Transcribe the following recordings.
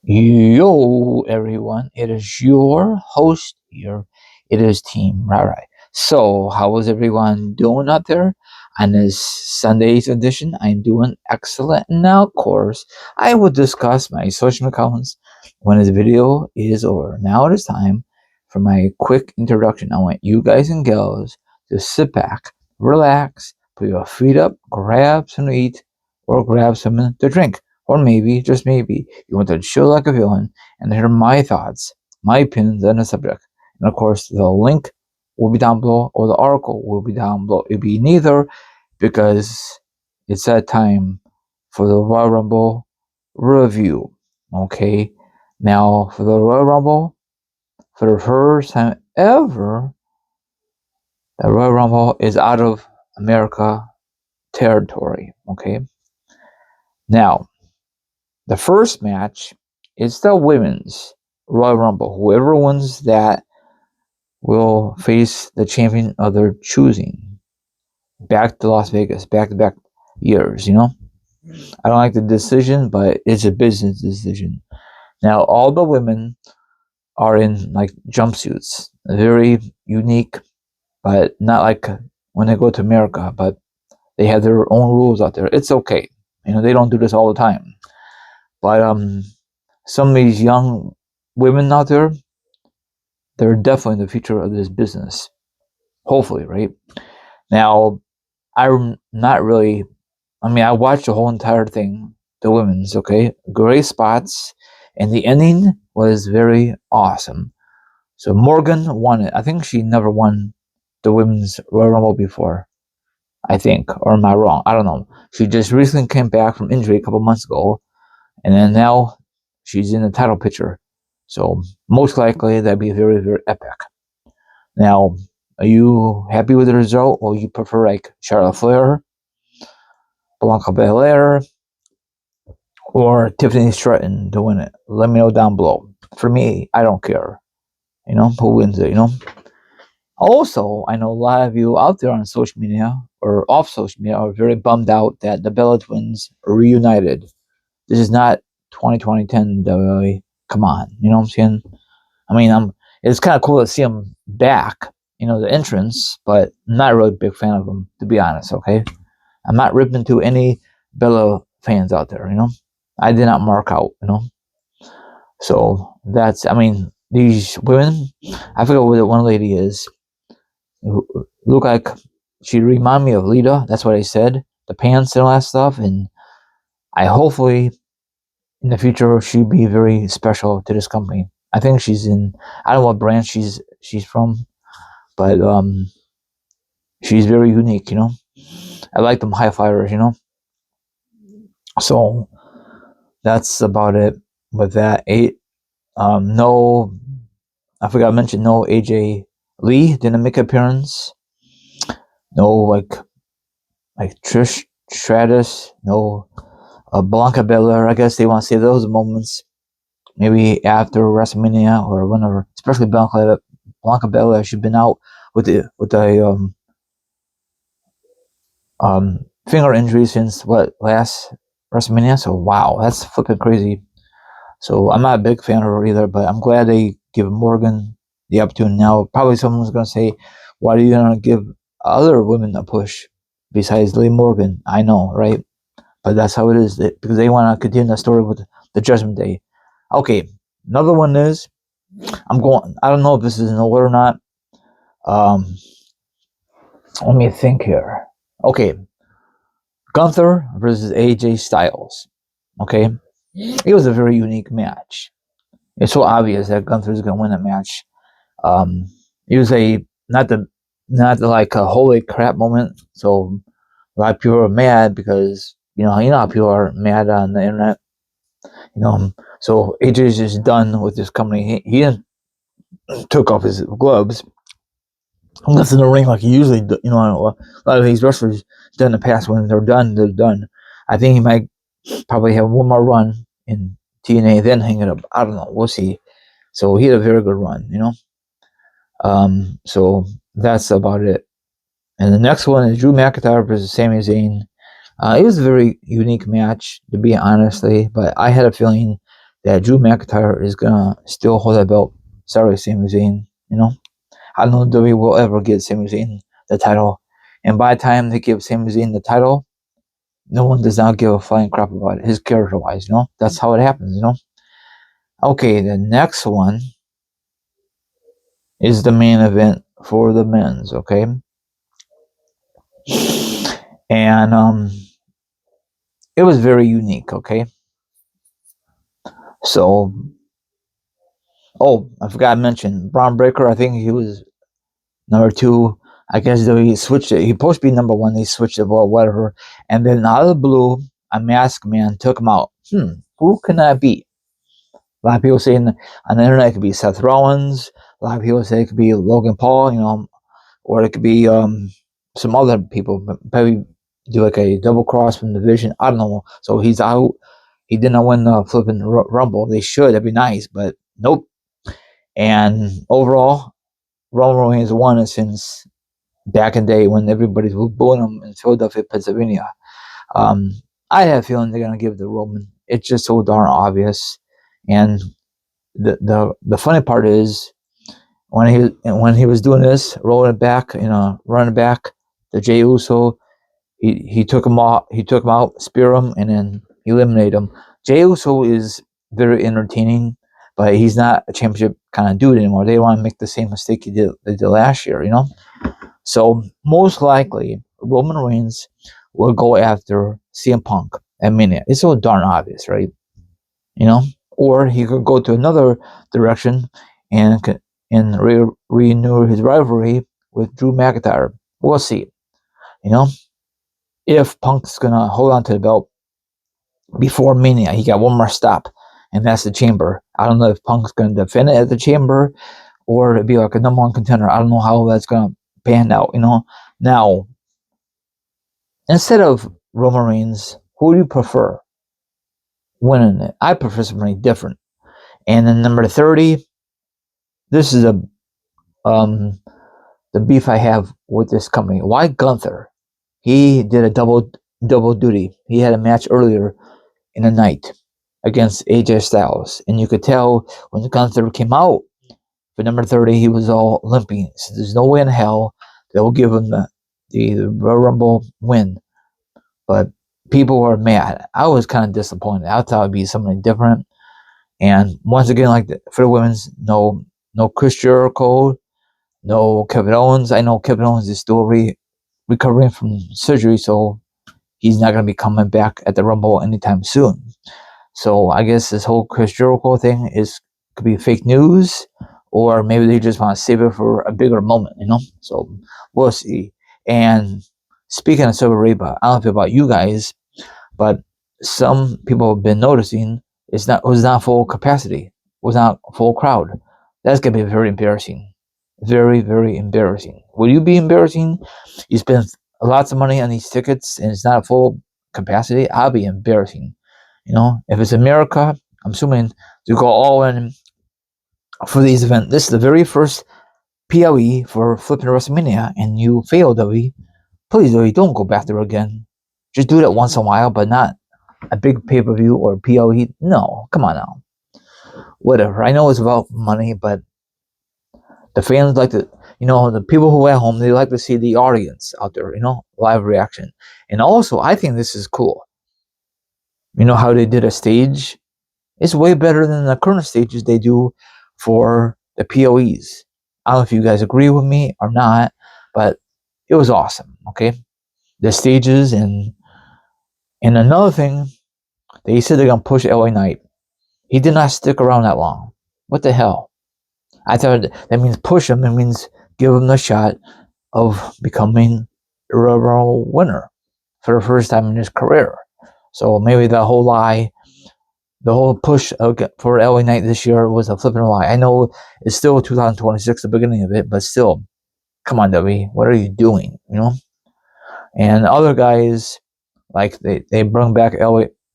Yo, everyone, it is your host here. It is Team Right. So, how is everyone doing out there? On this Sunday's edition, I'm doing excellent. Now, of course, I will discuss my social accounts when this video is over. Now it is time for my quick introduction. I want you guys and gals to sit back, relax, put your feet up, grab something to eat, or grab something to drink. Or maybe, just maybe, you want to chill like a villain and hear my thoughts, my opinions on the subject. And of course, the link will be down below, or the article will be down below. It'll be neither because it's that time for the Royal Rumble review. Okay? Now, for the Royal Rumble, for the first time ever, the Royal Rumble is out of America territory. Okay? Now, the first match is the women's Royal Rumble. Whoever wins that will face the champion of their choosing. Back to Las Vegas, back to back years, I don't like the decision, but it's a business decision. Now, all the women are in like jumpsuits, very unique, but not like when they go to America, but they have their own rules out there. It's okay. They don't do this all the time. But some of these young women out there, they're definitely the future of this business. Hopefully, right? Now, I'm not really, I watched the whole entire thing, the women's, okay? Great spots, and the ending was very awesome. So Morgan won it. I think she never won the women's Royal Rumble before, I think. Or am I wrong? I don't know. She just recently came back from injury a couple months ago, and then now she's in the title picture. So most likely that'd be very, very epic. Now, are you happy with the result, or you prefer like Charlotte Flair, Blanca Belair, or Tiffany Stratton to win it? Let me know down below. For me, I don't care. Who wins it, Also, I know a lot of you out there on social media or off social media are very bummed out that the Bella Twins reunited. This is not 2010 WWE. Come on, you know what I'm saying? It's kind of cool to see them back, the entrance, but I'm not really a big fan of them, to be honest, okay? I'm not ripping to any Bella fans out there, I did not mark out. So these women, I forget what one lady is, who look like she remind me of Lita. That's what I said. The pants and all that stuff, and I hopefully in the future she'll be very special to this company. I think she's in. I don't know what brand she's from, but she's very unique. I like them high flyers. So that's about it with that. No, I forgot to mention no AJ Lee didn't make an appearance. No like Trish Stratus. No Blanca Belair. I guess they want to save those moments maybe after WrestleMania or whenever. Especially Blanca Belair. She's been out with the finger injury since last WrestleMania. So wow, that's flipping crazy. So I'm not a big fan of her either, but I'm glad they give Morgan the opportunity now. Probably someone's gonna say, why do you not give other women a push besides Liv Morgan? I know, right? But that's how it is, because they want to continue the story with the Judgment Day. Okay, another one is I don't know if this is in order or not. Let me think here. Okay, Gunther versus AJ Styles. Okay, it was a very unique match. It's so obvious that Gunther's gonna win that match. It was not the like a holy crap moment. So a lot of people are mad because how people are mad on the internet. So AJ's just done with this company. He took off his gloves. Left in the ring like he usually do. A lot of these wrestlers done in the past, when they're done, they're done. I think he might probably have one more run in TNA, then hang it up. I don't know. We'll see. So he had a very good run, So that's about it. And the next one is Drew McIntyre versus Sami Zayn. It was a very unique match, to be honestly, but I had a feeling that Drew McIntyre is gonna still hold that belt. Sorry, Sami Zayn. I don't know if WWE will ever get Sami Zayn the title. And by the time they give Sami Zayn the title, no one does not give a flying crap about it, his character-wise. That's how it happens. Okay, the next one is the main event for the men's. Okay, and it was very unique. Okay, so I forgot to mention Braun Breaker. I think he was number two. I guess he switched it. He supposed to be number one. They switched it or whatever. And then out of the blue, a masked man took him out. Who can that be? A lot of people saying on the internet it could be Seth Rollins. A lot of people say it could be Logan Paul, or it could be some other people. Maybe do like a double cross from the division. I don't know. So he's out. He did not win the flipping Rumble. They should. That'd be nice, but nope. And overall, Roman Reigns won it since back in the day when everybody was booing him in Philadelphia, Pennsylvania. Um, I have a feeling they're gonna give it to Roman. It's just so darn obvious. And the funny part is when he was doing this, rolling it back, running back, the Jey Uso, he took him out, spear him, and then eliminate him. Jey Uso is very entertaining, but he's not a championship kind of dude anymore. They don't want to make the same mistake they did last year. So most likely Roman Reigns will go after CM Punk at Mania. It's so darn obvious, right? Or he could go to another direction and renew his rivalry with Drew McIntyre. We'll see. If Punk's gonna hold on to the belt before Mania, he got one more stop, and that's the Chamber. I don't know if Punk's gonna defend it at the Chamber or it'd be like a number one contender. I don't know how that's gonna pan out. Now, instead of Roman Reigns, who do you prefer winning it? I prefer somebody different. And then number 30, this is the beef I have with this company. Why Gunther? He did a double duty. He had a match earlier in the night against AJ Styles, and you could tell when Gunther came out for number 30, he was all limping. So there's no way in hell that will give him the Royal Rumble win. But people were mad. I was kind of disappointed. I thought it'd be something different. And once again, like for the women's, no Chris Jericho, no Kevin Owens. I know Kevin Owens is still recovering from surgery, so he's not going to be coming back at the Rumble anytime soon. So I guess this whole Chris Jericho thing could be fake news, or maybe they just want to save it for a bigger moment, So we'll see. And speaking of Saudi Arabia, I don't know about you guys, but some people have been noticing it was not full capacity, was not full crowd. That's gonna be very embarrassing, very very embarrassing. Will you be embarrassing? You spend lots of money on these tickets and it's not full capacity. I'll be embarrassing. If it's America, I'm assuming to go all in for these events. This is the very first PLE for flipping WrestleMania, and you failed, WWE. Please, WWE, don't go back there again. Just do that once in a while, but not a big pay-per-view or PLE. No, come on now. Whatever. I know it's about money, but the fans like to, the people who are at home, they like to see the audience out there, live reaction. And also, I think this is cool. How they did a stage? It's way better than the current stages they do for the POEs. I don't know if you guys agree with me or not, but it was awesome, okay? The stages and another thing, they said they're going to push LA Knight. He did not stick around that long. What the hell? I thought that means push him. It means give him the shot of becoming a Royal winner for the first time in his career. So maybe the whole lie, the whole push for LA Knight this year was a flipping lie. I know it's still 2026, the beginning of it, but still, come on, WWE, what are you doing? And other guys, like they brought back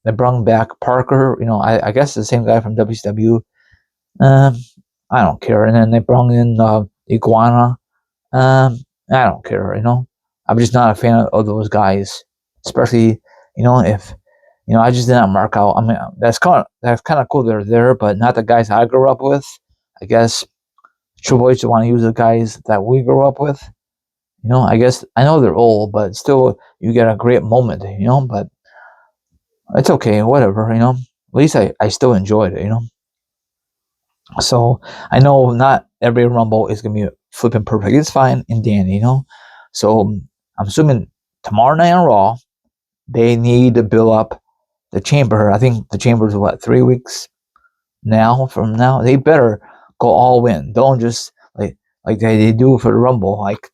they brought back Parker. I guess the same guy from WCW. I don't care. And then they brought in Iguana. I don't care. I'm just not a fan of those guys, especially if I just did not mark out. I mean, that's kind of cool they're there, but not the guys I grew up with. I guess Triple H want to use the guys that we grew up with. I guess I know they're old, but still, you get a great moment. But it's okay, whatever. At least I still enjoyed it. So I know not every Rumble is gonna be flipping perfect. It's fine and dandy. So I'm assuming tomorrow night on Raw they need to build up the Chamber. I think the Chamber is what 3 weeks now from now. They better go all in. Don't just like they do for the Rumble, like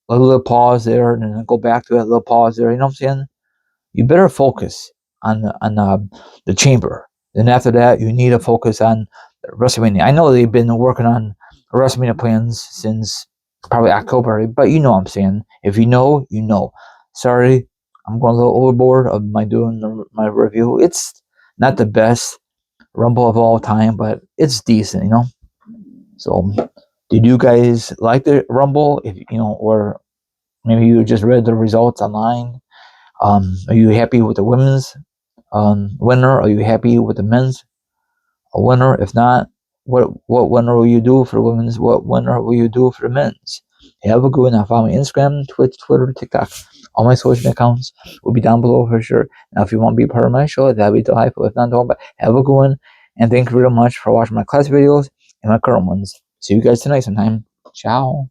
a little pause there and then go back to that little pause there. You know what I'm saying? You better focus on the Chamber. Then after that, you need to focus on WrestleMania. I know they've been working on WrestleMania plans since probably October, but you know what I'm saying. If you know, you know. Sorry, I'm going a little overboard of my review. It's not the best Rumble of all time, but it's decent. So, did you guys like the Rumble? If or maybe you just read the results online. Are you happy with the women's winner? Are you happy with the men's winner? If not, what winner will you do for the women's? What winner will you do for the men's? Have a good one. Now follow me Instagram, Twitch, Twitter, TikTok. All my social accounts will be down below for sure. Now, if you want to be part of my show, that'd be delightful. If not, don't. But have a good one, and thank you very much for watching my class videos and my current ones. See you guys tonight sometime. Ciao.